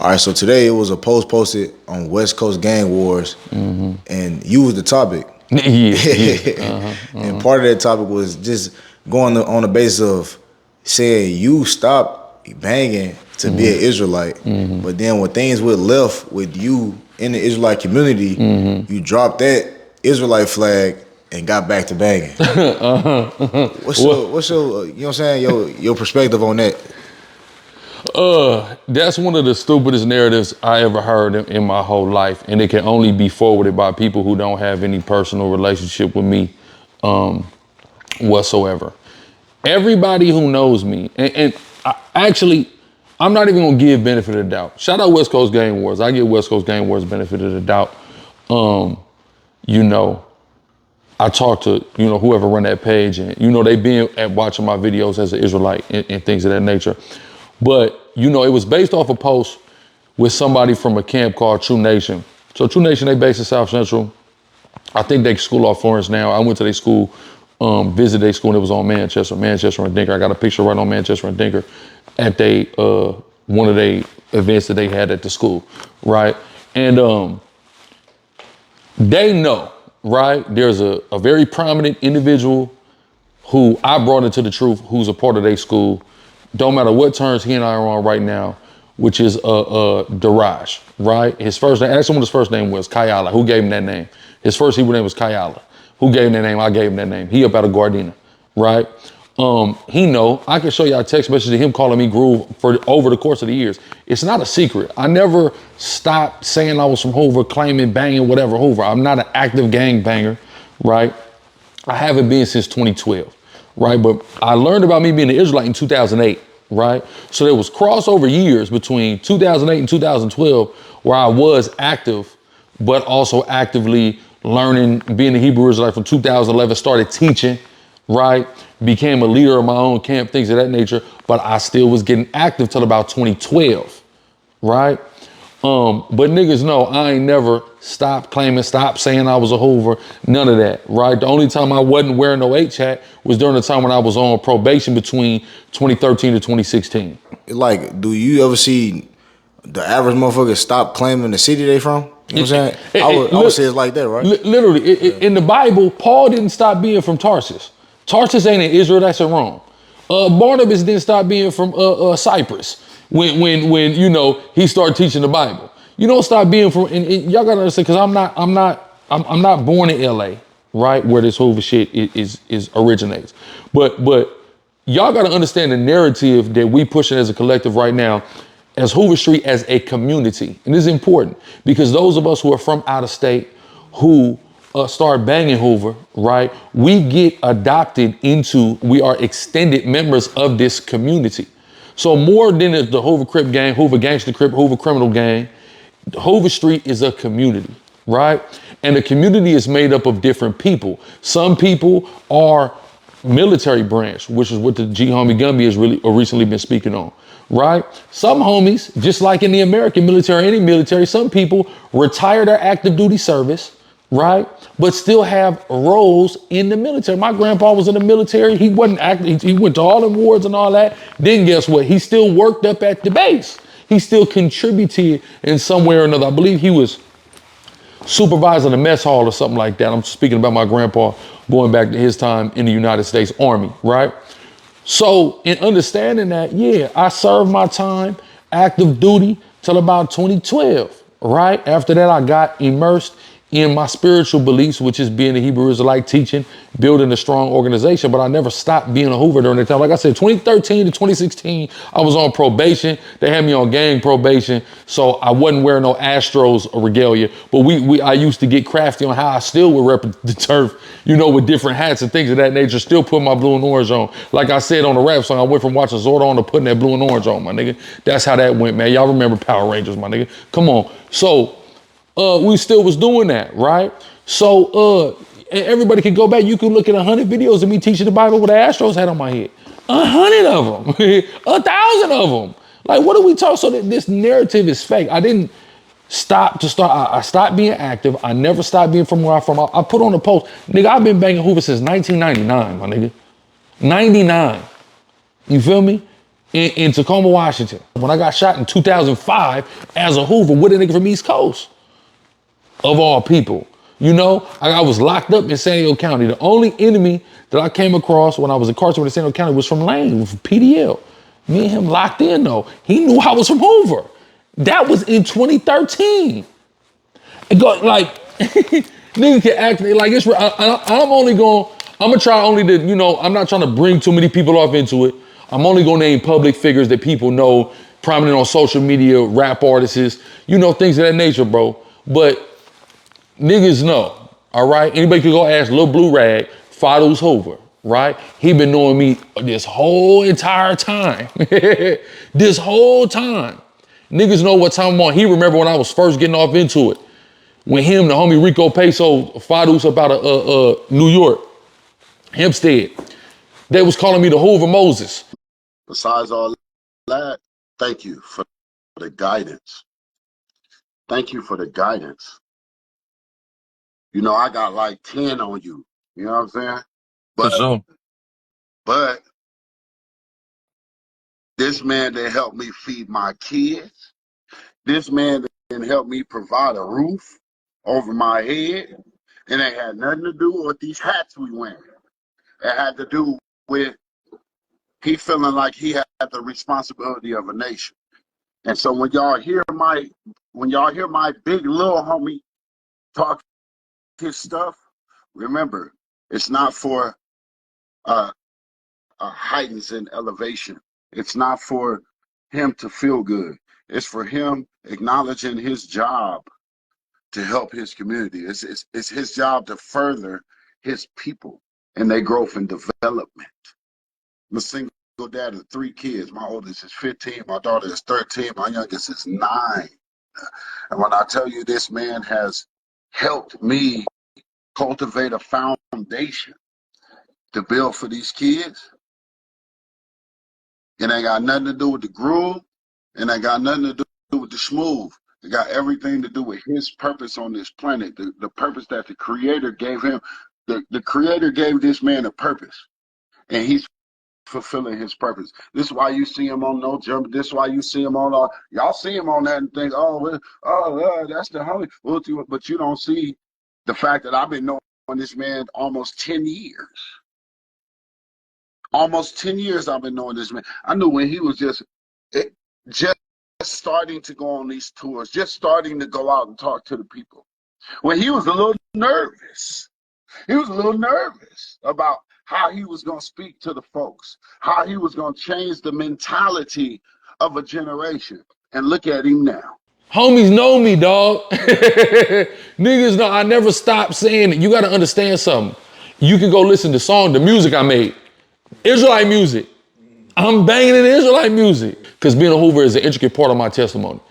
All right, so today it was a post posted on West Coast Gang Wars, and you was the topic. And part of that topic was just going on the basis of saying you stop banging to be an Israelite, but then when things went left with you in the Israelite community, you dropped that Israelite flag and got back to banging. What's your you know what I'm saying, your perspective on that? That's one of the stupidest narratives I ever heard in my whole life, and it can only be forwarded by people who don't have any personal relationship with me whatsoever. Everybody who knows me, and I'm not even gonna give benefit of the doubt. Shout out West Coast Gang Wars. I give West Coast Gang Wars benefit of the doubt. You know, I talk to, you know, whoever run that page, and, you know, they been at watching my videos as an Israelite and things of that nature. But, you know, it was based off a post with somebody from a camp called True Nation. So True Nation, they based in South Central. I think they school off Florence now. I went to their school, visited their school, and it was on Manchester and Dinker. I got a picture right on Manchester and Dinker at they one of the events that they had at the school, right? And they know, right? There's a very prominent individual who I brought into the truth, who's a part of their school. Don't matter what terms he and I are on right now, which is Daraj, right? His first name, actually what his first name was, Kayala. Who gave him that name? His first Hebrew name was Kayala. Who gave him that name? I gave him that name. He up out of Gardena, right? He know, I can show you a text message of him calling me Groove for over the course of the years. It's not a secret. I never stopped saying I was from Hoover, claiming, banging, whatever Hoover. I'm not an active gang banger, right? I haven't been since 2012. Right, but I learned about me being an Israelite in 2008, right? So there was crossover years between 2008 and 2012 where I was active, but also actively learning, being a Hebrew Israelite from 2011, started teaching, right? Became a leader of my own camp, things of that nature, but I still was getting active till about 2012, right? But niggas know I ain't never stopped claiming, stopped saying I was a Hoover, none of that, right? The only time I wasn't wearing no H-hat was during the time when I was on probation between 2013 to 2016. Like, do you ever see the average motherfucker stop claiming the city they from? You know what I'm saying? I would say it's like that, right? Literally, in the Bible, Paul didn't stop being from Tarsus. Tarsus ain't in Israel, that's in Rome. Barnabas didn't stop being from Cyprus. When you know he started teaching the Bible, you don't stop being from. And y'all gotta understand, because I'm not born in LA, right, where this Hoover shit is originates. But y'all gotta understand the narrative that we pushing as a collective right now, as Hoover Street as a community, and this is important because those of us who are from out of state who start banging Hoover, right, we get adopted into. We are extended members of this community. So more than the Hoover Crip gang, Hoover Gangster Crip, Hoover Criminal Gang, Hoover Street is a community, right? And the community is made up of different people. Some people are military branch, which is what the G homie Gumby has recently been speaking on, right? Some homies, just like in the American military, any military, some people retire their active duty service, right? But still have roles in the military. My grandpa was in the military. He wasn't active. He went to all the wars and all that. Then guess what? He still worked up at the base. He still contributed in some way or another. I believe he was supervising a mess hall or something like that. I'm speaking about my grandpa going back to his time in the United States Army, right? So in understanding that, yeah, I served my time active duty till about 2012, right? After that, I got immersed in my spiritual beliefs, which is being a Hebrew Israelite, teaching, building a strong organization, but I never stopped being a Hoover during that time. Like I said, 2013 to 2016, I was on probation. They had me on gang probation, so I wasn't wearing no Astros or regalia, but I used to get crafty on how I still would rep the turf, you know, with different hats and things of that nature, still put my blue and orange on. Like I said on the rap song, I went from watching Zordon to putting that blue and orange on, my nigga. That's how that went, man. Y'all remember Power Rangers, my nigga. Come on. So, we still was doing that, right? So everybody can go back. You can look at 100 videos of me teaching the Bible with an Astros hat on my head. 100 of them, 1,000 of them. Like, what are we talking? So that this narrative is fake. I didn't stop. I stopped being active. I never stopped being from where I'm from. I put on a post, nigga, I've been banging Hoover since 1999, my nigga. 99. You feel me? in Tacoma, Washington. When I got shot in 2005 as a Hoover with a nigga from East Coast, of all people. You know, I was locked up in San Diego County. The only enemy that I came across when I was incarcerated in San Diego County was from Lane, from PDL. Me and him locked in though. He knew I was from Hoover. That was in 2013. It got like, nigga can act like it's, I'm gonna try only to, you know, I'm not trying to bring too many people off into it. I'm only gonna name public figures that people know, prominent on social media, rap artists, you know, things of that nature, bro. But niggas know, all right? Anybody could go ask Lil Blue Rag, Fadu's Hoover, right? He been knowing me this whole entire time. This whole time. Niggas know what time I'm on. He remember when I was first getting off into it. When him, the homie Rico Peso, Fadu's up out of New York, Hempstead, they was calling me the Hoover Moses. Besides all that, thank you for the guidance. Thank you for the guidance. You know, I got like 10 on you. You know what I'm saying? But, For sure. But this man that helped me feed my kids, this man that helped me provide a roof over my head, and it had nothing to do with these hats we wear. It had to do with he feeling like he had the responsibility of a nation. And so when y'all hear my big little homie talk his stuff, remember, it's not for heightens in elevation. It's not for him to feel good. It's for him acknowledging his job to help his community. It's his job to further his people and their growth and development. I'm a single dad of 3 kids. My oldest is 15, my daughter is 13, my youngest is 9. And when I tell you this man has helped me cultivate a foundation to build for these kids, it ain't got nothing to do with the groove, and ain't got nothing to do with the smooth. It got everything to do with his purpose on this planet, the purpose that the Creator gave him. The Creator gave this man a purpose, and he's fulfilling his purpose. This is why you see him on No Jump. This is why you see him on all. Y'all see him on that and think, that's the homie. But you don't see the fact that I've been knowing this man almost 10 years. Almost 10 years I've been knowing this man. I knew when he was just starting to go on these tours, just starting to go out and talk to the people. When he was a little nervous. He was a little nervous about how he was going to speak to the folks, how he was going to change the mentality of a generation. And look at him now. Homies know me, dog. Niggas know I never stopped saying it. You got to understand something. You can go listen to the music I made. Israelite music. I'm banging in Israelite music. Because being a Hoover is an intricate part of my testimony.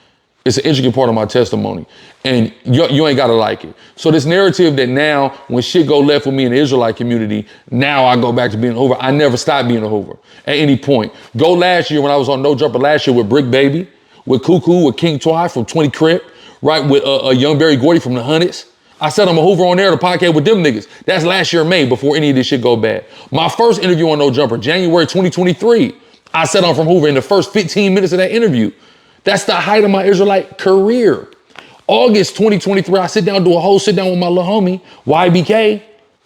It's an intricate part of my testimony. And you ain't got to like it. So this narrative that now, when shit go left with me in the Israelite community, now I go back to being a Hoover. I never stopped being a Hoover at any point. Go last year when I was on No Jumper last year with Brick Baby, with Cuckoo, with King Twy from 20 Crip, right, with Young Barry Gordy from the Hundreds. I said I'm a Hoover on air, the podcast with them niggas. That's last year May, before any of this shit go bad. My first interview on No Jumper, January 2023, I said I'm from Hoover in the first 15 minutes of that interview. That's the height of my Israelite career. August 2023, I do a whole sit down with my little homie, YBK,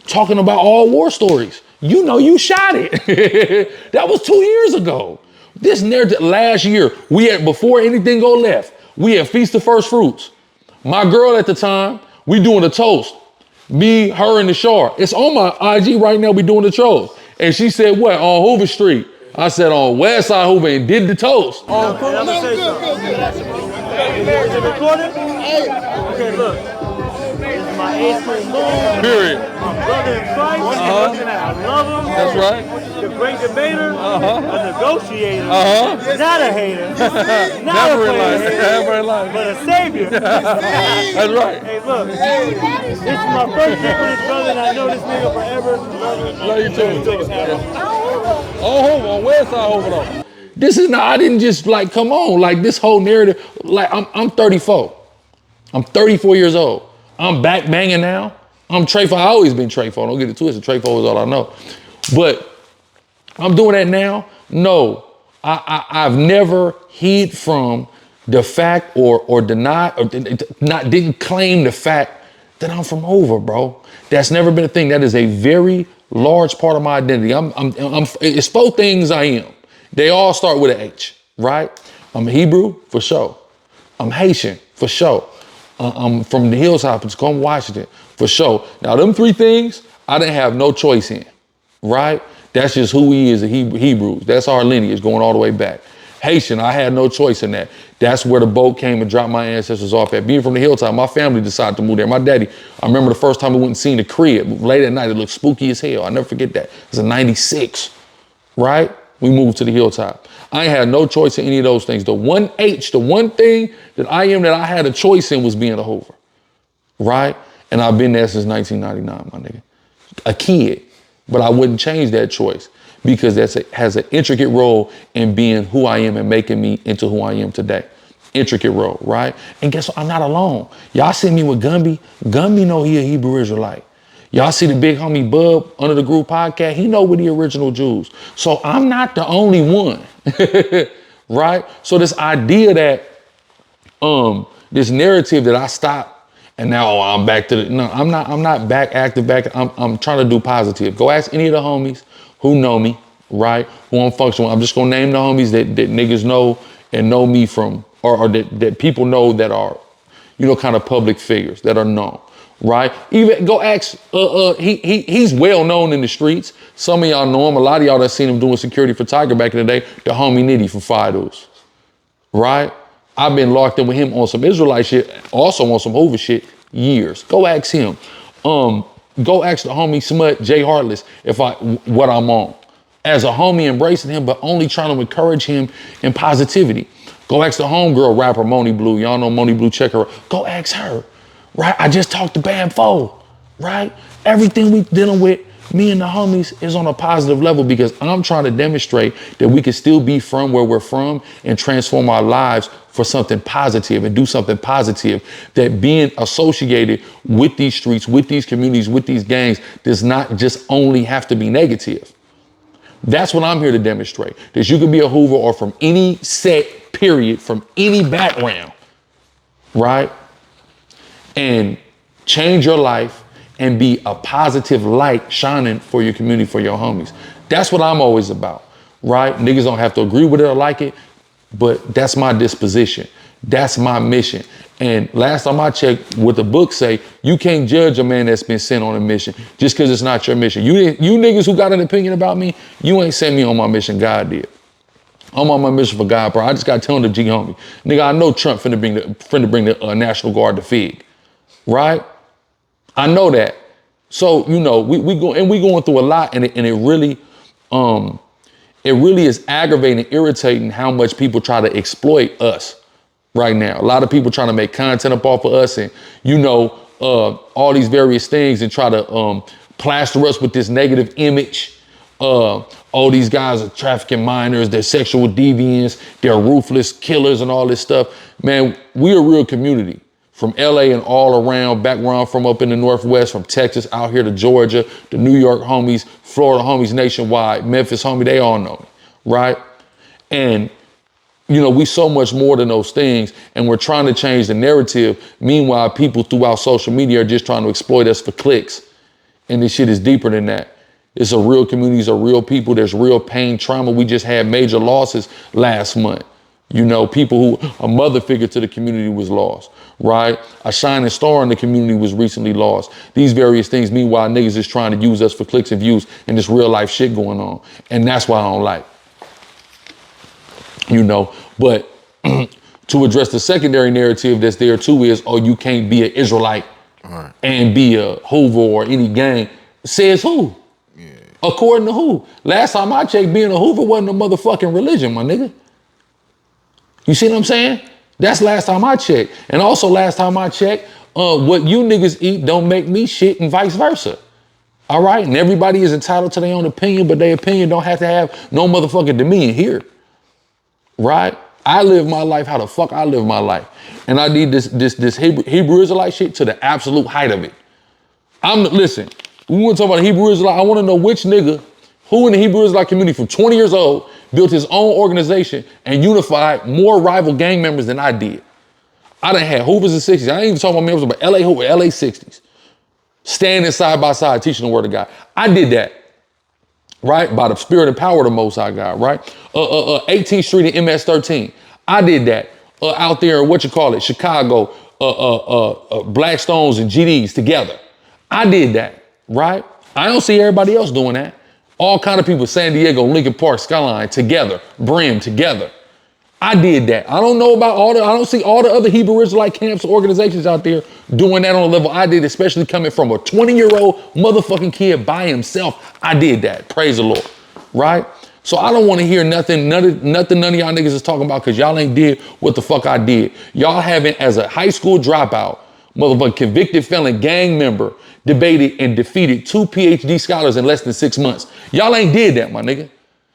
talking about all war stories. You know you shot it. That was 2 years ago. This narrative, last year, before anything go left, we had Feast of First Fruits. My girl at the time, we doing a toast. Me, her, and the Shar. It's on my IG right now, we doing the toast. And she said, what, on Hoover Street? I said on West Side Hoover and did the toast. Oh, cool. I'm gonna say something. Is it recorded? Okay, look. This is my age group move. Period. My brother in Christ. I love him. That's right. The great debater. A negotiator. Not a hater. Not Never a in life. hater. Never in life. But a savior. That's right. Hey, look. This is my first trip with this brother, and I know this nigga forever. Love you too. On West Side over though. This is not, I didn't just like, come on, like this whole narrative, like I'm 34. I'm 34 years old. I'm back banging now. I'm Trayfo, I always been Trayfo, don't get it twisted, Trayfo is all I know. But I'm doing that now? No. I've never hid from the fact or denied or didn't claim the fact that I'm from over, bro. That's never been a thing. That is a very large part of my identity. It's 4 things I am. They all start with an H, right? I'm Hebrew for sure. I'm Haitian for sure. I'm from the hilltop in Tacoma, Washington for sure. Now them 3 things I didn't have no choice in, right? That's just who we is, the Hebrews. That's our lineage going all the way back. Haitian, I had no choice in that. That's where the boat came and dropped my ancestors off at. Being from the hilltop, my family decided to move there. My daddy, I remember the first time we went and seen the crib. Late at night, it looked spooky as hell. I'll never forget that. It was in 96, right? We moved to the hilltop. I had no choice in any of those things. The one thing that I am that I had a choice in was being a Hoover, right? And I've been there since 1999, my nigga. A kid, but I wouldn't change that choice because has an intricate role in being who I am and making me into who I am today. Intricate role, right? And guess what? I'm not alone. Y'all see me with Gumby. Gumby know he a Hebrew Israelite. Y'all see the big homie Bub under the Group podcast. He know we're the original Jews. So I'm not the only one, right? So this idea that, this narrative that I stopped and now I'm back to no, I'm not back active. I'm trying to do positive. Go ask any of the homies who know me, right? Who I'm functional. I'm just gonna name the homies that niggas know and know me from, or that people know that are, kind of public figures that are known, right? Even go ask, he's well known in the streets. Some of y'all know him. A lot of y'all that seen him doing security for Tiger back in the day, the homie Nitty from Fidos, right? I've been locked in with him on some Israelite shit, also on some Hoover shit, years. Go ask him. Go ask the homie Smut J Heartless what I'm on. As a homie, embracing him, but only trying to encourage him in positivity. Go ask the homegirl rapper Moni Blue. Y'all know Moni Blue, check her. Go ask her, right? I just talked to Bam Fo, right? Everything we dealing with, me and the homies, is on a positive level because I'm trying to demonstrate that we can still be from where we're from and transform our lives for something positive and do something positive. That being associated with these streets, with these communities, with these gangs does not just only have to be negative. That's what I'm here to demonstrate. That you can be a Hoover or from any set, period, from any background, right? And change your life and be a positive light shining for your community, for your homies. That's what I'm always about, right? Niggas don't have to agree with it or like it, but that's my disposition. That's my mission. And last time I checked, what the book say, you can't judge a man that's been sent on a mission just because it's not your mission. You niggas who got an opinion about me, you ain't sent me on my mission, God did. I'm on my mission for God, bro. I just got to tell the G homie. Nigga, I know Trump finna bring the National Guard to FIG, right? I know that. So, we going through a lot, and it really is aggravating, irritating how much people try to exploit us right now. A lot of people trying to make content up off of us and, all these various things and try to plaster us with this negative image. All these guys are trafficking minors, they're sexual deviants, they're ruthless killers and all this stuff. Man, we're a real community. From LA and all around, back where I'm from up in the Northwest, from Texas out here to Georgia, the New York homies, Florida homies nationwide, Memphis homie, they all know me, right? And, we so much more than those things, and we're trying to change the narrative. Meanwhile, people throughout social media are just trying to exploit us for clicks. And this shit is deeper than that. It's a real community, it's a real people, there's real pain, trauma. We just had major losses last month. People who, a mother figure to the community was lost, right? A shining star in the community was recently lost. These various things, meanwhile, niggas is trying to use us for clicks and views and this real life shit going on. And that's why I don't like, But to address the secondary narrative that's there too is, you can't be an Israelite and be a Hoover or any gang. Says who? Yeah. According to who? Last time I checked, being a Hoover wasn't a motherfucking religion, my nigga. You see what I'm saying? That's last time I checked. And also last time I checked, what you niggas eat don't make me shit and vice versa. All right? And everybody is entitled to their own opinion, but their opinion don't have to have no motherfucking dominion here. Right? I live my life how the fuck I live my life. And I need this Hebrew Israelite shit to the absolute height of it. Listen, we want to talk about Hebrew Israelite. I want to know which nigga who in the Hebrew Israelite community from 20 years old built his own organization and unified more rival gang members than I did. I done had Hoovers and 60s. I ain't even talking about members, but LA Hoover, LA 60s. Standing side by side, teaching the word of God. I did that, right? By the spirit and power of the Most High God, right? 18th Street and MS 13. I did that out there, Chicago, Blackstones and GDs together. I did that, right? I don't see everybody else doing that. All kind of people, San Diego, Lincoln Park, Skyline, together, Brim, together. I did that. I don't know about I don't see all the other Hebrew Israelite camps or organizations out there doing that on a level I did, especially coming from a 20-year-old motherfucking kid by himself. I did that. Praise the Lord, right? So I don't want to hear nothing none of y'all niggas is talking about because y'all ain't did what the fuck I did. Y'all haven't, as a high school dropout, motherfucking convicted felon gang member, debated and defeated 2 PhD scholars in less than 6 months. Y'all ain't did that, my nigga.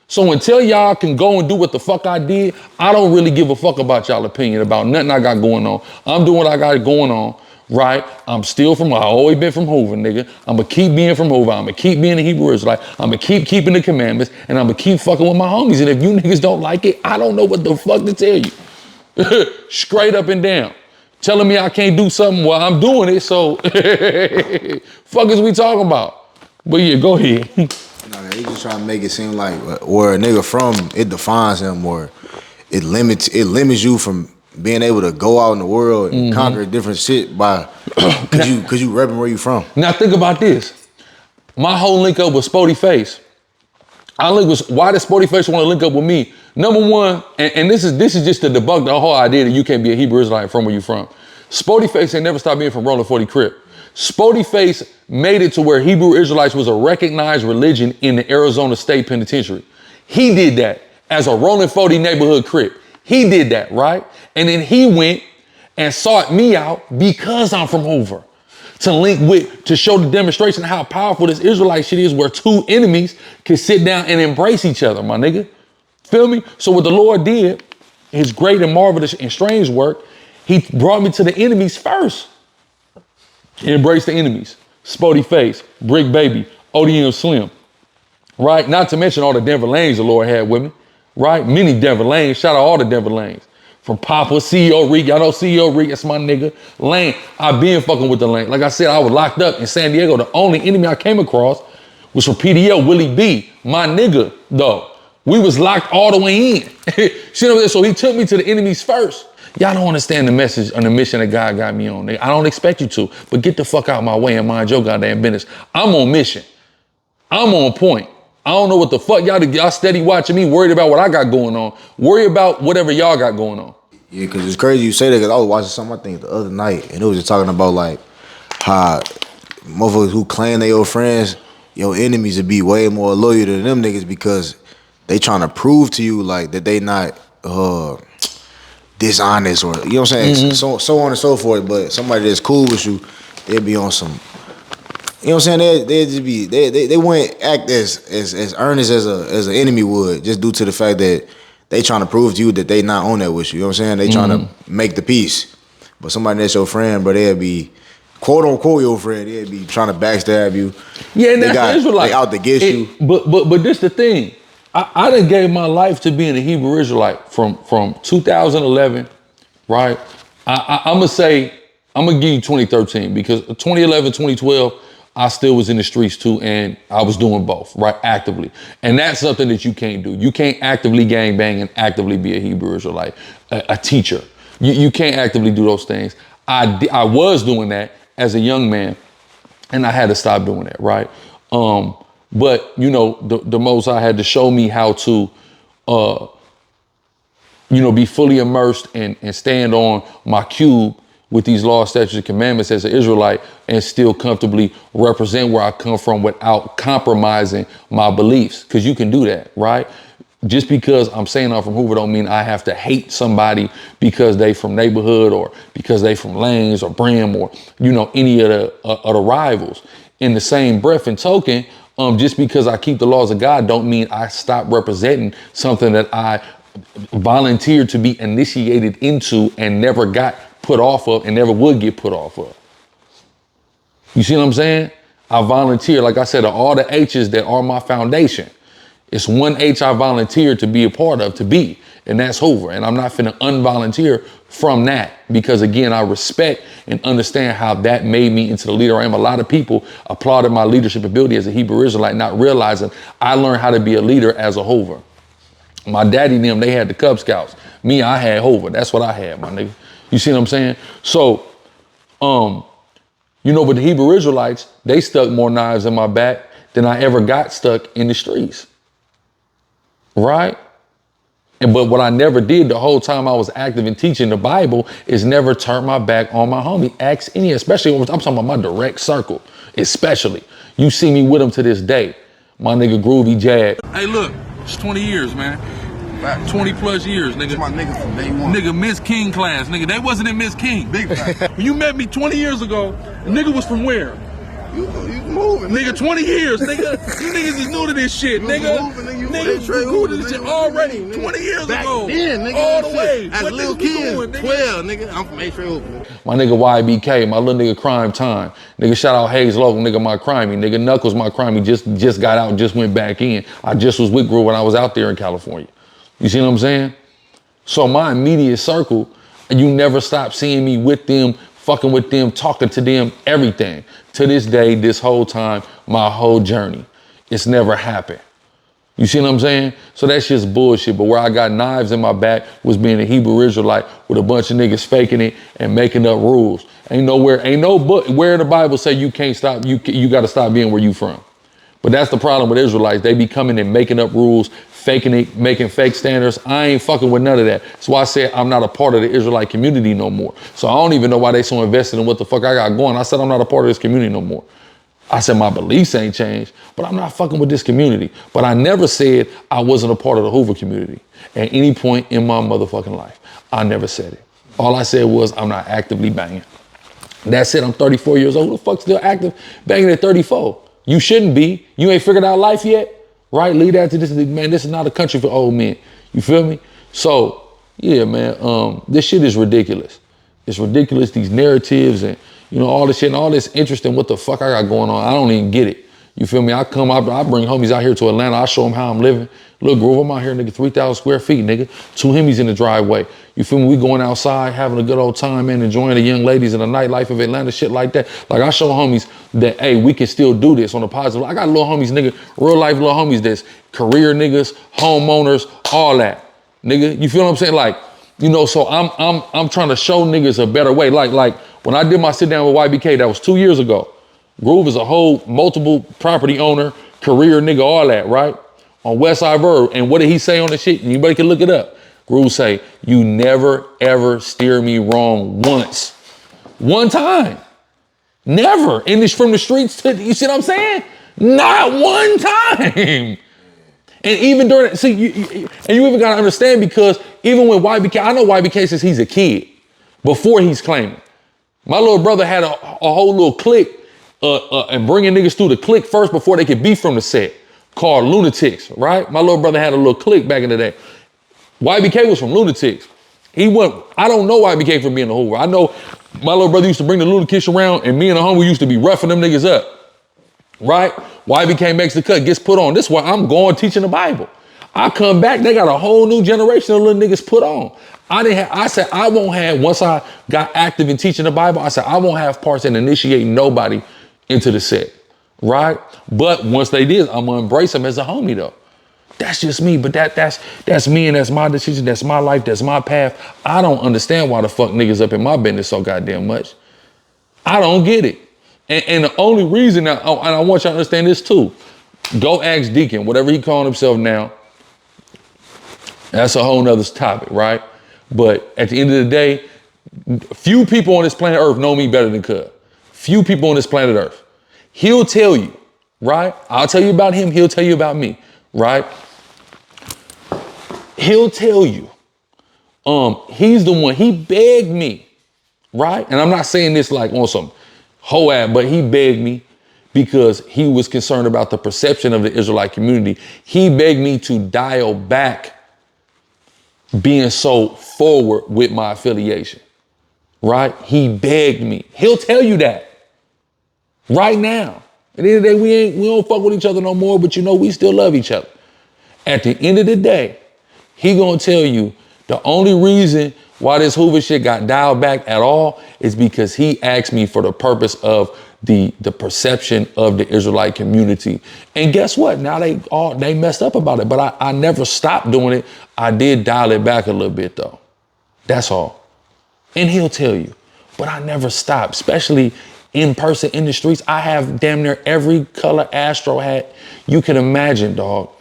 So until y'all can go and do what the fuck I did, I don't really give a fuck about y'all opinion about nothing I got going on. I'm doing what I got going on, right? I'm still I always been from Hoover, nigga. I'm gonna keep being from Hoover. I'm gonna keep being a Hebrew Israelite. I'm gonna keep keeping the commandments, and I'm gonna keep fucking with my homies. And if you niggas don't like it, I don't know what the fuck to tell you. Straight up and down. Telling me I can't do something, well, I'm doing it, so fuck is we talking about? But yeah, go ahead. No, they just trying to make it seem like where a nigga from, it defines him, or it limits you from being able to go out in the world and conquer different shit by cause you repping where you from. Now think about this. My whole link up with Spody Face. Why does Spody Face want to link up with me? Number one, and this is just to debunk the whole idea that you can't be a Hebrew Israelite from where you from. Spody Face ain't never stopped being from Rolling 40 Crip. Spody Face made it to where Hebrew Israelites was a recognized religion in the Arizona State Penitentiary. He did that as a Rolling 40 neighborhood Crip. He did that, right? And then he went and sought me out because I'm from Hoover to link with, to show the demonstration of how powerful this Israelite shit is, where two enemies can sit down and embrace each other, my nigga. Feel me? So what the Lord did, his great and marvelous and strange work, he brought me to the enemies first. Embrace the enemies. Spody Face, Brick Baby, ODM Slim, right? Not to mention all the Denver lanes the Lord had with me, right? Many Denver lanes. Shout out all the Denver lanes. From Papa, CEO Reek, y'all know CEO Reek, that's my nigga. Lane, I been fucking with the Lane. Like I said, I was locked up in San Diego. The only enemy I came across was from PDL, Willie B, my nigga, though. We was locked all the way in. So he took me to the enemies first. Y'all don't understand the message and the mission that God got me on. I don't expect you to, but get the fuck out my way and mind your goddamn business. I'm on mission. I'm on point. I don't know what the fuck y'all steady watching me, worried about what I got going on. Worry about whatever y'all got going on. Yeah, because it's crazy you say that, because I was watching something, I think, the other night, and it was just talking about, like, how motherfuckers who claim they your friends, your enemies would be way more loyal to them niggas because they trying to prove to you, like, that they not dishonest, or, you know what I'm saying, so on and so forth. But somebody that's cool with you, they'll be on some, you know what I'm saying, they just be, they wouldn't act as earnest as an enemy would, just due to the fact that they trying to prove to you that they not on that with you. You know what I'm saying? They trying to make the peace. But somebody that's your friend, bro, they'll be quote unquote your friend. They'll be trying to backstab you. Yeah, and that's Israelite. They out to get you. But this the thing. I done gave my life to being a Hebrew Israelite from 2011, right? I'm gonna give you 2013, because 2011, 2012, I still was in the streets too, and I was doing both, right, actively. And that's something that you can't do. You can't actively gangbang and actively be a Hebrew Israelite, a teacher. You can't actively do those things. I was doing that as a young man, and I had to stop doing that, right? But, you know, the Most High had to show me how to, be fully immersed and stand on my cube with these laws, statutes, and commandments as an Israelite, and still comfortably represent where I come from without compromising my beliefs. Because you can do that, right? Just because I'm saying I'm from Hoover don't mean I have to hate somebody because they from neighborhood, or because they from Lanes or Brim, or, any of the rivals. In the same breath and token, just because I keep the laws of God don't mean I stop representing something that I volunteered to be initiated into and never got put off of and never would get put off of. You see what I'm saying? I volunteer, like I said, all the H's that are my foundation. It's one H I volunteered to be a part of, to be, and that's Hoover. And I'm not finna unvolunteer from that because, again, I respect and understand how that made me into the leader I am. A lot of people applauded my leadership ability as a Hebrew Israelite, not realizing I learned how to be a leader as a Hoover. My daddy and them, they had the Cub Scouts. Me, I had Hoover. That's what I had, my nigga. You see what I'm saying? So, you know, but the Hebrew Israelites, they stuck more knives in my back than I ever got stuck in the streets. Right? But what I never did the whole time I was active in teaching the Bible is never turn my back on my homie. Ask any, especially when I'm talking about my direct circle, especially. You see me with him to this day. My nigga Groovy Jad. Hey, look, it's 20 years, man. About 20 plus years, nigga. My nigga from day one. Nigga, Miss King class, nigga. They wasn't in Miss King. Big fact. When you met me 20 years ago, the nigga was from where? You moving, nigga. 20 years, nigga. You niggas is new to this shit, nigga. Niggas new to this shit already. 20 years ago. Then, nigga, all the way. As a little kid, 12, nigga. I'm from A-Trade Open. My nigga YBK, my little nigga Crime Time. Nigga, shout out Hayes Local, nigga, my crimey. Nigga, Knuckles, my crimey, just got out, just went back in. I just was with Groove when I was out there in California. You see what I'm saying? So my immediate circle, you never stop seeing me with them, fucking with them, talking to them, everything. To this day, this whole time, my whole journey, it's never happened. You see what I'm saying? So that's just bullshit. But where I got knives in my back was being a Hebrew Israelite with a bunch of niggas faking it and making up rules. Ain't no book where the Bible say you can't stop, you got to stop being where you from. But that's the problem with Israelites. They be coming and making up rules, faking it, making fake standards. I ain't fucking with none of that. That's why I said I'm not a part of the Israelite community no more. So I don't even know why they so invested in what the fuck I got going. I said I'm not a part of this community no more. I said my beliefs ain't changed, but I'm not fucking with this community. But I never said I wasn't a part of the Hoover community at any point in my motherfucking life. I never said it. All I said was I'm not actively banging. That's it. I'm 34 years old. Who the fuck's still active banging at 34? You shouldn't be. You ain't figured out life yet, right? Lead that to this. Man, this is not a country for old men. You feel me? So, yeah, man, this shit is ridiculous. It's ridiculous, these narratives and, you know, all this shit and all this interest in what the fuck I got going on. I don't even get it. You feel me? I bring homies out here to Atlanta. I show them how I'm living. Look, Groove, I'm out here, nigga, 3,000 square feet, nigga. 2 Hemis in the driveway. You feel me? We going outside, having a good old time, man, enjoying the young ladies and the nightlife of Atlanta, shit like that. Like, I show homies that, hey, we can still do this on a positive. I got little homies, nigga, real life little homies that's career niggas, homeowners, all that. Nigga, you feel what I'm saying? Like, you know, so I'm trying to show niggas a better way. Like when I did my sit down with YBK, that was 2 years ago. Groove is a whole multiple property owner, career nigga, all that, right? On Westside Verb. And what did he say on the shit? Anybody can look it up. Groove say, you never ever steer me wrong once. One time. Never. In this from the streets to, you see what I'm saying? Not one time. And even during, see, you even gotta understand, because even with YBK, I know YBK since he's a kid, before he's claiming. My little brother had a whole little clique and bringing niggas through the clique first before they could be from the set, called Lunatics, right? My little brother had a little clique back in the day. YBK was from Lunatics. I don't know YBK from being a Hoover. I know my little brother used to bring the Lunatics around, and me and the homie used to be roughing them niggas up, right? YBK makes the cut, gets put on. This is why I'm going teaching the Bible. I come back, they got a whole new generation of little niggas put on. I said I won't have, once I got active in teaching the Bible, I said I won't have parts in initiating nobody into the set, right? But once they did, I'm gonna embrace them as a homie though. That's just me, but that's me, and that's my decision, that's my life, that's my path. I don't understand why the fuck niggas up in my business so goddamn much. I don't get it. And the only reason, and I want y'all to understand this too, go ask Deacon, whatever he calling himself now, that's a whole nother topic, right? But at the end of the day, few people on this planet Earth know me better than Cub. Few people on this planet Earth. He'll tell you, right? I'll tell you about him, he'll tell you about me, right? He'll tell you, he's the one, he begged me, right? And I'm not saying this like on some whole ass, but he begged me because he was concerned about the perception of the Israelite community. He begged me to dial back being so forward with my affiliation, right? He begged me. He'll tell you that right now. At the end of the day, we don't fuck with each other no more, but you know, we still love each other. At the end of the day, he gonna tell you the only reason why this Hoover shit got dialed back at all is because he asked me for the purpose of the perception of the Israelite community. And guess what? Now they messed up about it, but I never stopped doing it. I did dial it back a little bit though. That's all. And he'll tell you, but I never stopped, especially in person in the streets. I have damn near every color Astro hat you can imagine, dog.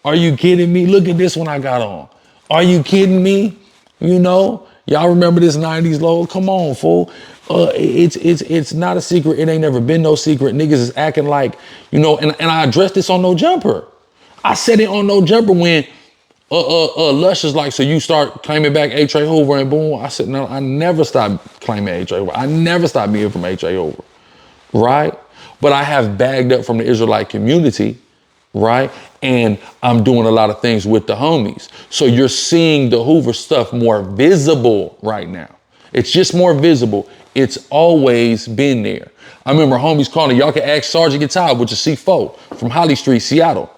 Are you kidding me? Look at this one I got on. Are you kidding me? You know, y'all remember this 90s logo? Come on, fool. It's not a secret. It ain't never been no secret. Niggas is acting like, you know, and I addressed this on No Jumper. I said it on No Jumper when Lush is like, so you start claiming back A-Tray Hoover and boom. I said, no, I never stopped claiming A-Tray Hoover. I never stopped being from A-Tray Hoover, right? But I have bagged up from the Israelite community, right? And I'm doing a lot of things with the homies. So you're seeing the Hoover stuff more visible right now. It's just more visible. It's always been there. I remember homies calling, y'all can ask Sergeant Guitar, which is C4 from Holly Street, Seattle.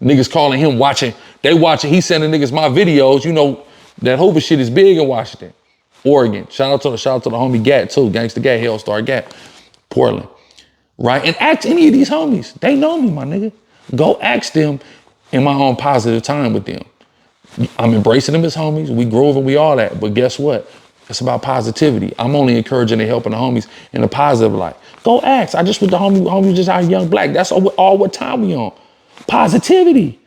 Niggas calling him, watching, he sending niggas my videos. You know, that Hoover shit is big in Washington, Oregon. Shout out to the homie Gat too, Gangsta Gat, Hellstar Gat, Portland, right? And ask any of these homies. They know me, my nigga. Go ask them in my own positive time with them. I'm embracing them as homies. We grooving, we all that. But guess what? It's about positivity. I'm only encouraging and helping the homies in a positive light. Go ask. I just with the homies just out Young Black. That's all what time we on. Positivity,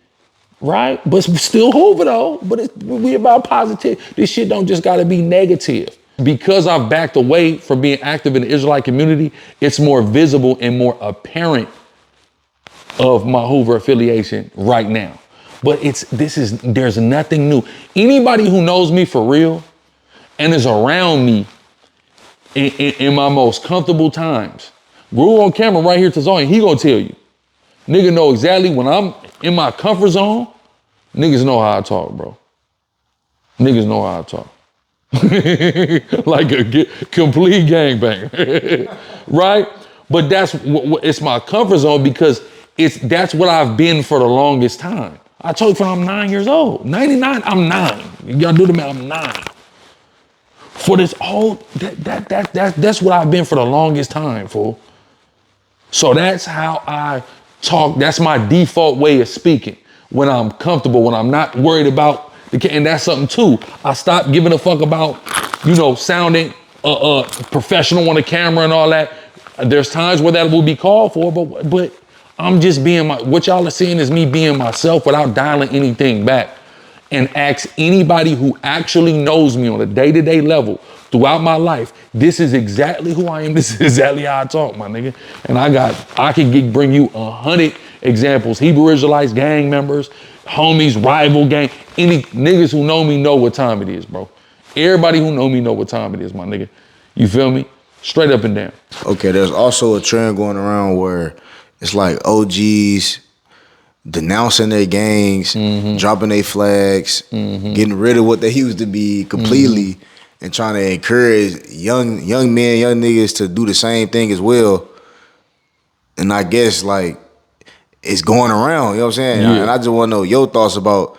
right? But still Hoover though. But we about positivity. This shit don't just gotta be negative. Because I've backed away from being active in the Israelite community, it's more visible and more apparent of my Hoover affiliation right now. But there's nothing new. Anybody who knows me for real and is around me in my most comfortable times, Groove on camera right here to Zion, he gonna tell you. Nigga know exactly when I'm in my comfort zone, niggas know how I talk, bro. Niggas know how I talk. Like a complete gangbanger, right? But it's my comfort zone because that's what I've been for the longest time. I told you from I'm 9 years old. 99, I'm 9. Y'all do the math, I'm 9. For this whole, that's what I've been for the longest time, fool. So that's how I talk. That's my default way of speaking. When I'm comfortable, when I'm not worried about and that's something too. I stopped giving a fuck about, you know, sounding professional on the camera and all that. There's times where that will be called for, but I'm just being what y'all are seeing is me being myself without dialing anything back. And ask anybody who actually knows me on a day-to-day level throughout my life, this is exactly who I am. This is exactly how I talk, my nigga. And I can bring you 100 examples. Hebrew Israelites, gang members, homies, rival gang, any niggas who know me know what time it is, bro. Everybody who know me know what time it is, my nigga. You feel me? Straight up and down. Okay, there's also a trend going around where it's like OGs denouncing their gangs, dropping their flags, getting rid of what they used to be completely, and trying to encourage young men, young niggas to do the same thing as well. And I guess like it's going around, you know what I'm saying? Yeah. And I just want to know your thoughts about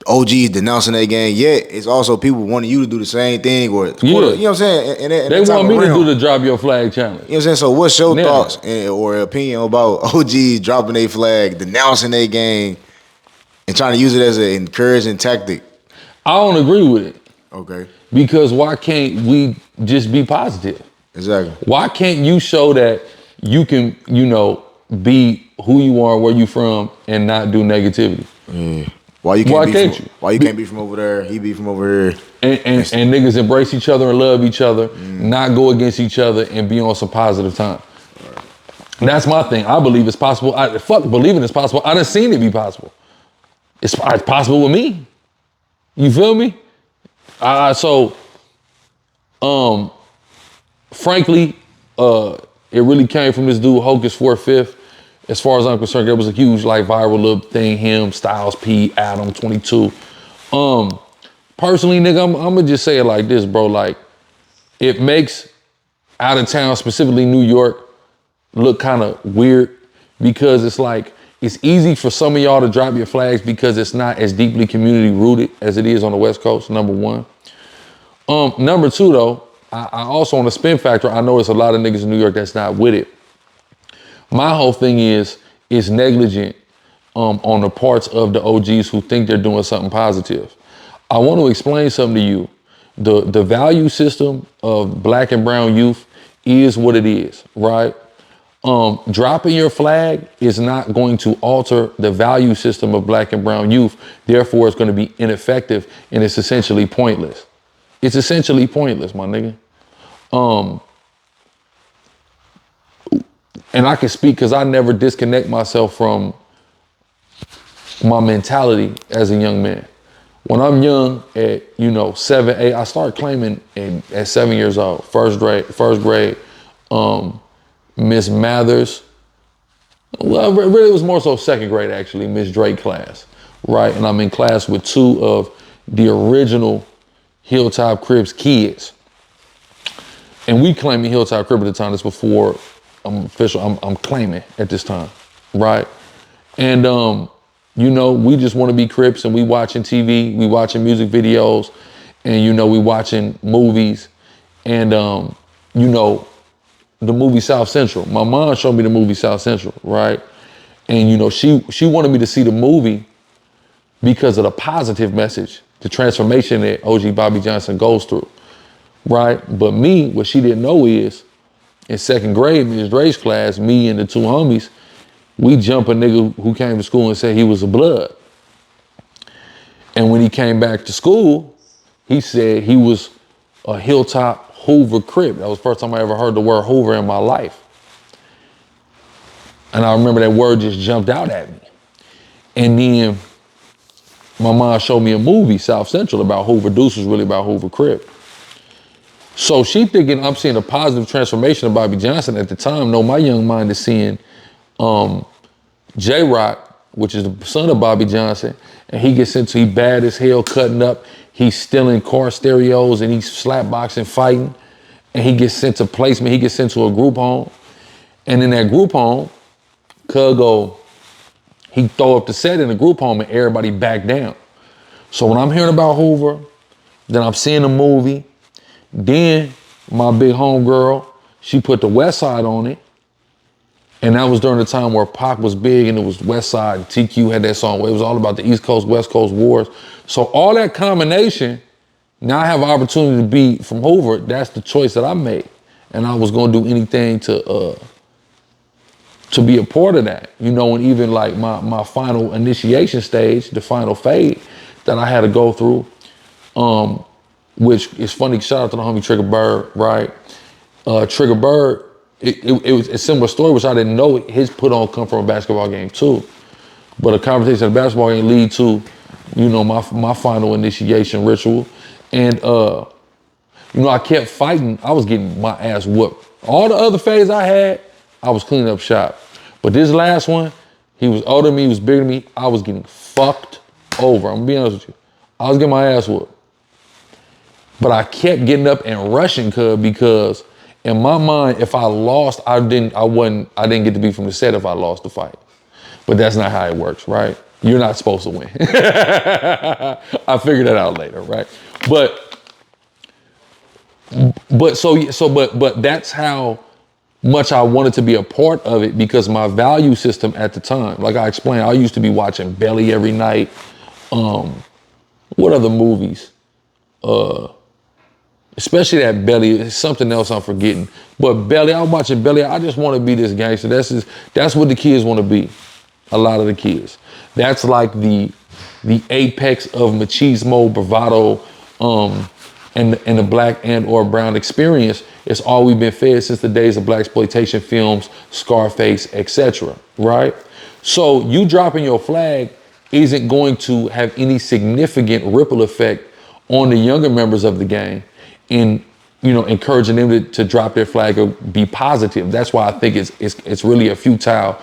OGs denouncing their gang, yet it's also people wanting you to do the same thing, or you know what I'm saying? And they want me to do the drop your flag challenge. You know what I'm saying? So what's your thoughts or opinion about OGs dropping their flag, denouncing their gang, and trying to use it as an encouraging tactic? I don't agree with it. Okay. Because why can't we just be positive? Exactly. Why can't you show that you can, you know, be who you are, where you from, and not do negativity? Why you can't be from over there? He be from over here. And niggas embrace each other and love each other, not go against each other, and be on some positive time. Right. That's my thing. I believe it's possible. Fuck believing it's possible. I done seen it be possible. It's possible with me. You feel me? Frankly, it really came from this dude Hocus 4/5. As far as I'm concerned, there was a huge like viral little thing. Him, Styles P, Adam 22. Personally, nigga, I'm gonna just say it like this, bro. Like, it makes out of town, specifically New York, look kind of weird because it's like It's easy for some of y'all to drop your flags because it's not as deeply community rooted as it is on the West Coast, number one. Number two, though, I also on the spin factor, I know it's a lot of niggas in New York that's not with it. My whole thing is negligent on the parts of the OGs who think they're doing something positive. I want to explain something to you. The value system of black and brown youth is what it is, right? Dropping your flag is not going to alter the value system of black and brown youth. Therefore, it's going to be ineffective and it's essentially pointless. It's essentially pointless, my nigga. And I can speak because I never disconnect myself from my mentality as a young man. When I'm young at, 7, 8, I start claiming at 7 years old, first grade, Miss Mathers. Well, really it was more so second grade actually, Miss Drake class, right? And I'm in class with two of the original Hilltop Crips kids. And we claiming Hilltop Crip at the time, this before I'm official, I'm claiming at this time, right? And, we just want to be Crips and we watching TV, we watching music videos, and, we watching movies and, the movie South Central. My mom showed me the movie South Central, right? And, she wanted me to see the movie because of the positive message, the transformation that OG Bobby Johnson goes through, right? But me, what she didn't know is, in second grade, Ms. Dre's class, me and the two homies, we jump a nigga who came to school and said he was a blood. And when he came back to school, he said he was a Hilltop Hoover Crip. That was the first time I ever heard the word Hoover in my life. And I remember that word just jumped out at me. And then my mom showed me a movie, South Central, about Hoover. Deuce was really about Hoover Crip. So she thinking I'm seeing a positive transformation of Bobby Johnson at the time. No, my young mind is seeing J-Rock, which is the son of Bobby Johnson, and he bad as hell, cutting up. He's stealing car stereos and he's slapboxing, fighting, and he gets sent to placement. He gets sent to a group home, and in that group home, he throw up the set in the group home and everybody back down. So when I'm hearing about Hoover, then I'm seeing the movie. Then my big homegirl, she put the West Side on it. And that was during the time where Pac was big and it was West Side. And TQ had that song where it was all about the East Coast, West Coast wars. So all that combination, now I have an opportunity to be from Hoover. That's the choice that I made. And I was gonna do anything to be a part of that. And even like my final initiation stage, the final fade that I had to go through, which is funny, shout out to the homie Trigger Bird, right? Trigger Bird, it was a similar story, which I didn't know his put on come from a basketball game too. But a conversation at a basketball game lead to, my final initiation ritual. And, I kept fighting. I was getting my ass whooped. All the other fades I had, I was cleaning up shop. But this last one, he was older than me, he was bigger than me. I was getting fucked over. I'm gonna be honest with you. I was getting my ass whooped. But I kept getting up and rushing because in my mind, if I lost, I didn't get to be from the set if I lost the fight. But that's not how it works, right? You're not supposed to win. I figured that out later, right? But that's how much I wanted to be a part of it because my value system at the time, like I explained, I used to be watching Belly every night. What other movies? Especially that Belly, it's something else I'm forgetting. But Belly, I'm watching Belly. I just want to be this gangster. That's what the kids want to be. A lot of the kids. That's like the apex of machismo, bravado, and the black and or brown experience. It's all we've been fed since the days of blaxploitation films, Scarface, etc. Right? So you dropping your flag isn't going to have any significant ripple effect on the younger members of the gang. In encouraging them to drop their flag or be positive. That's why I think it's really a futile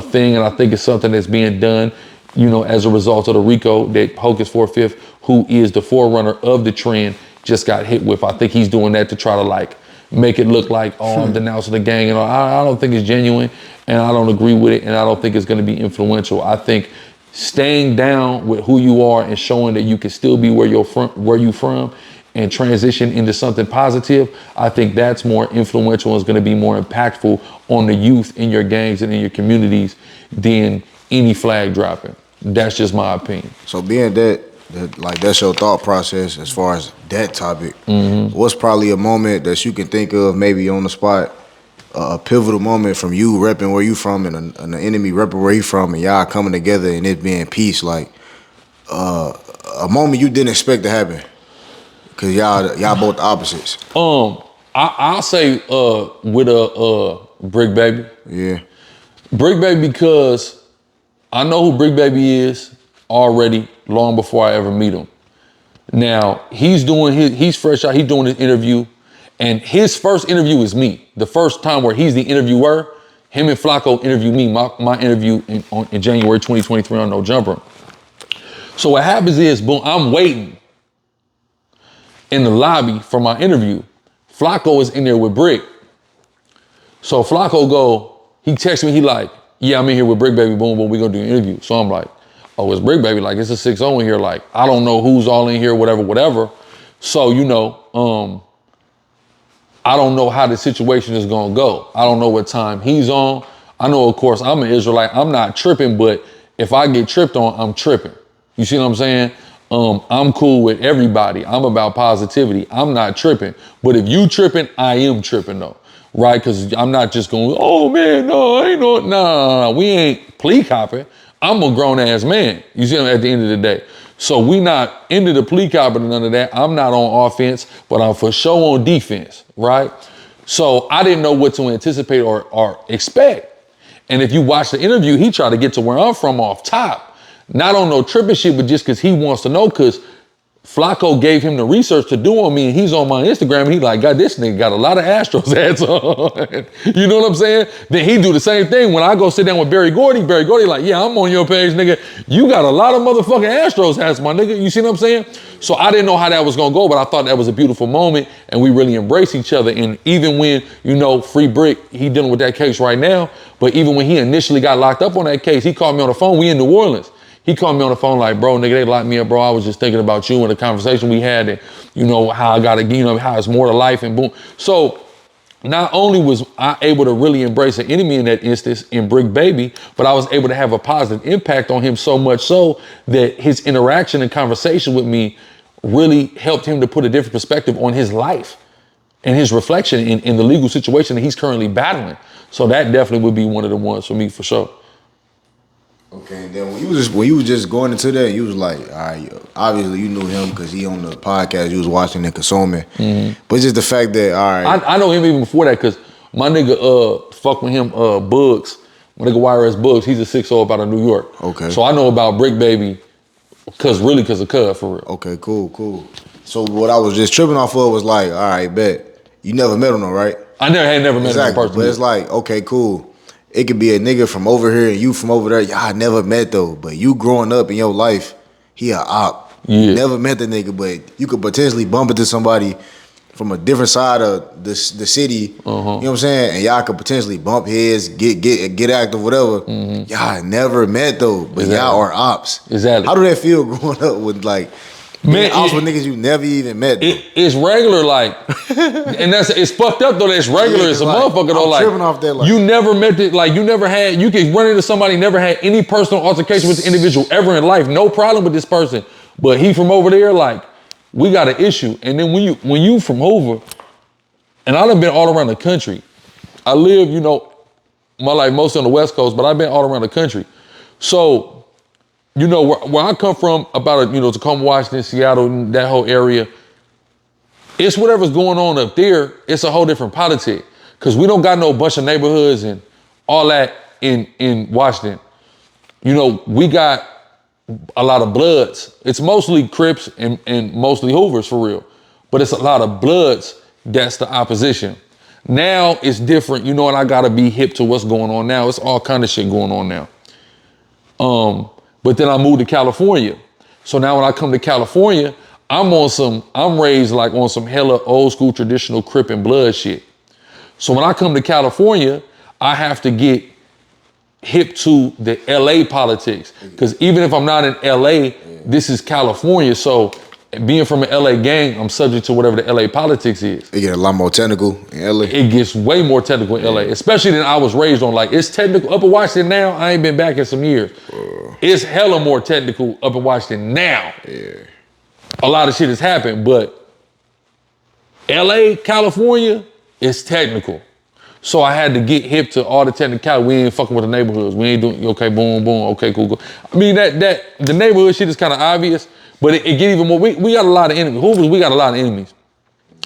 thing, and I think it's something that's being done, as a result of the RICO that Hocus 4/5, who is the forerunner of the trend, just got hit with. I think he's doing that to try to make it look like, oh, I'm denouncing the gang. And I don't think it's genuine, and I don't agree with it, and I don't think it's going to be influential. I think staying down with who you are and showing that you can still be where you from, and transition into something positive, I think that's more influential and is going to be more impactful on the youth in your gangs and in your communities than any flag dropping. That's just my opinion. So being that like that's your thought process as far as that topic, what's probably a moment that you can think of maybe on the spot, a pivotal moment from you repping where you from and an enemy repping where he from and y'all coming together and it being peace, like a moment you didn't expect to happen? Cause y'all both opposites. I'll say with a Brick Baby. Yeah. Brick Baby, because I know who Brick Baby is already long before I ever meet him. Now he's fresh out. He's doing his interview, and his first interview is me. The first time where he's the interviewer, him and Flacco interviewed me. My interview in January 2023 on No Jumper. So what happens is, boom, I'm waiting in the lobby for my interview. Flacco is in there with Brick. So Flacco he texts me, he like, yeah, I'm in here with Brick Baby, boom, boom, we gonna do an interview. So I'm like, oh, it's Brick Baby, like it's a 6-0 in here, like I don't know who's all in here, whatever. So, I don't know how the situation is gonna go. I don't know what time he's on. I know, of course, I'm an Israelite, I'm not tripping, but if I get tripped on, I'm tripping. You see what I'm saying? I'm cool with everybody. I'm about positivity. I'm not tripping. But if you tripping, I am tripping though, right? Because I'm not just going, oh man, no, I ain't no, we ain't plea copping. I'm a grown ass man. You see, at the end of the day. So we not into the plea copping and none of that. I'm not on offense, but I'm for sure on defense, right? So I didn't know what to anticipate or expect. And if you watch the interview, he tried to get to where I'm from off top. Not on no tripping shit, but just because he wants to know, because Flacco gave him the research to do on me, and he's on my Instagram, and he like, God, this nigga got a lot of Astros hats on. You know what I'm saying? Then he do the same thing when I go sit down with Barry Gordy like, yeah, I'm on your page, nigga. You got a lot of motherfucking Astros hats, my nigga. You see what I'm saying? So I didn't know how that was gonna go, but I thought that was a beautiful moment, and we really embraced each other. And even when, Free Brick, he dealing with that case right now, but even when he initially got locked up on that case, he called me on the phone. We in New Orleans. He called me on the phone like, bro, nigga, they locked me up, bro. I was just thinking about you and the conversation we had and, how I got to, how it's more to life and boom. So not only was I able to really embrace an enemy in that instance in Brick Baby, but I was able to have a positive impact on him so much so that his interaction and conversation with me really helped him to put a different perspective on his life and his reflection in the legal situation that he's currently battling. So that definitely would be one of the ones for me for sure. Okay, and then when you was just going into that, you was like, all right, obviously you knew him because he on the podcast you was watching and consuming. Mm-hmm. But just the fact that, all right. I know him even before that because my nigga fuck with him, Bugs, my nigga YRS Bugs, he's a 6'0" up out of New York. Okay. So I know about Brick Baby because of Cub, for real. Okay, cool. So what I was just tripping off of was like, all right, bet. You never met him though, right? I had never met him in person. But it's like, okay, cool. It could be a nigga from over here and you from over there. Y'all never met though, but you growing up in your life, he a op. Yeah. You never met the nigga, but you could potentially bump into somebody from a different side of the city. Uh-huh. You know what I'm saying? And y'all could potentially bump heads, get active, whatever. Mm-hmm. Y'all never met though, but y'all are ops. Exactly. How do that feel growing up with like? Man, ops with niggas you never even met. It's regular, like, and it's fucked up though. That it's regular. It's a motherfucker though. I'm like, tripping off that. Like, you never met it. Like, you never had. You could run into somebody, never had any personal altercation with the individual ever in life. No problem with this person, but he from over there. Like, we got an issue. And then when you from over, and I done been all around the country. I live, my life mostly on the West Coast, but I've been all around the country. So. Where I come from, about Tacoma, Washington, Seattle, that whole area, it's whatever's going on up there, it's a whole different politic. Because we don't got no bunch of neighborhoods and all that in Washington. We got a lot of Bloods. It's mostly Crips and mostly Hoovers for real. But it's a lot of Bloods that's the opposition. Now it's different, and I gotta be hip to what's going on now. It's all kind of shit going on now. But then I moved to California. So now when I come to California, I'm raised like on some hella old school traditional Crip and Blood shit. So when I come to California, I have to get hip to the LA politics. Because even if I'm not in LA, this is California. So being from an LA gang, I'm subject to whatever the LA politics is. It get a lot more technical in LA. It gets way more technical in LA, especially than I was raised on. Like, it's technical. Up in Washington now, I ain't been back in some years. It's hella more technical up in Washington now. Yeah. A lot of shit has happened, but LA, California, is technical. So I had to get hip to all the technicality. We ain't fucking with the neighborhoods. We ain't doing, okay, boom, boom, okay, cool, cool. I mean, that the neighborhood shit is kind of obvious, but it get even more. We got a lot of enemies. Hoovers, we got a lot of enemies.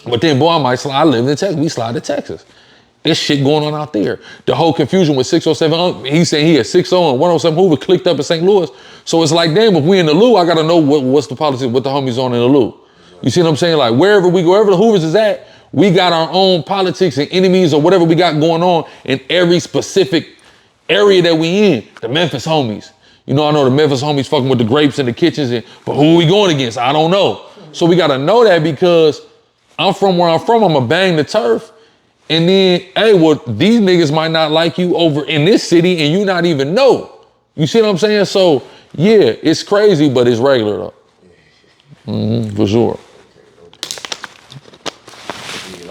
But then, boy, I live in Texas. We slide to Texas. There's shit going on out there. The whole confusion with 607, he's saying he had 60 and 107 Hoover clicked up in St. Louis. So it's like, damn, if we in the Lou, I gotta know what's the politics, what the homies on in the Lou. You see what I'm saying? Like, wherever we go, wherever the Hoovers is at, we got our own politics and enemies or whatever we got going on in every specific area that we in. The Memphis homies. You know, I know the Memphis homies fucking with the grapes in the kitchens, but who are we going against? I don't know. So we gotta know that because I'm from where I'm from, I'ma bang the turf. And then, hey, well, these niggas might not like you over in this city and you not even know. You see what I'm saying? So, yeah, it's crazy, but it's regular though. For sure.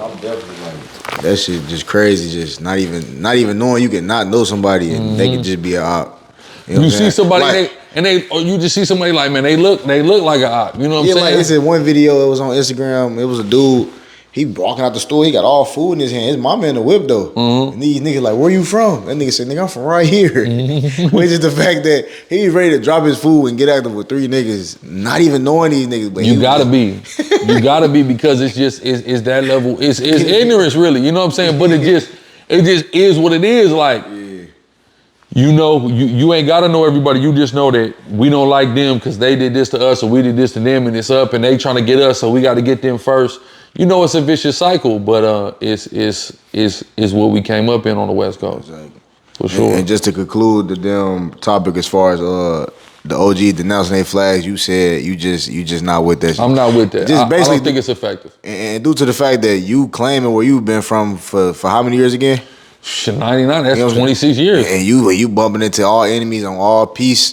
I'm definitely like, that shit just crazy, just not even knowing you can not know somebody and they can just be an op. You know You what I'm see saying? somebody Like, or you just see somebody like, man, they look like an op. You know what I'm saying? Like it's in one video, it was on Instagram, it was a dude, he walking out the store, he got all food in his hand. His mama in the whip though. And these niggas like, where you from? That nigga said, nigga, I'm from right here. Which is the fact that he was ready to drop his food and get active with 3 niggas, not even knowing these niggas. But you gotta be because it's just it's that level. It's ignorance really. You know what I'm saying? But it just is what it is. Like, you know, you ain't gotta know everybody. You just know that we don't like them because they did this to us or we did this to them and it's up and they trying to get us, so we got to get them first. You know, it's a vicious cycle, but it's what we came up in on the West Coast. Exactly. For sure. And just to conclude the damn topic as far as the OG denouncing their flags, you said you just not with that shit. I'm not with that. I don't think it's effective. And due to the fact that you claiming where you've been from for how many years again? Shit, 99, that's 26 years. And you bumping into all enemies on all peace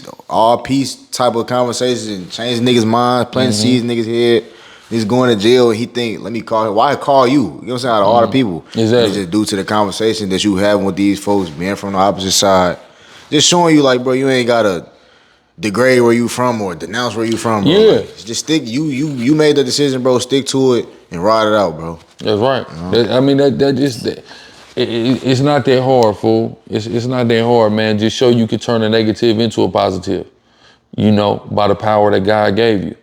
type of conversations and changing niggas' minds, planting seeds in niggas' head. He's going to jail and he think, let me call him. Why call you? You know what I'm saying? Out of all the people. Exactly. It's just due to the conversation that you having with these folks, being from the opposite side. Just showing you like, bro, you ain't gotta degrade where you from or denounce where you from, bro. Yeah. Like, just stick, you made the decision, bro. Stick to it and ride it out, bro. That's right. I mean, it's not that hard, fool. It's not that hard, man. Just show you can turn a negative into a positive, you know, by the power that God gave you.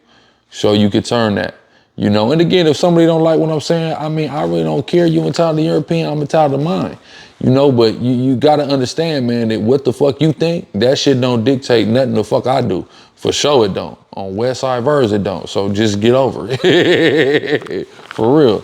Show you can turn that. You know, and again, if somebody don't like what I'm saying, I mean, I really don't care. You entitled to your opinion, I'm entitled to mine. You know, but you gotta understand, man, that what the fuck you think, that shit don't dictate nothing the fuck I do. For sure it don't. On West Side Verse it don't. So just get over it. For real.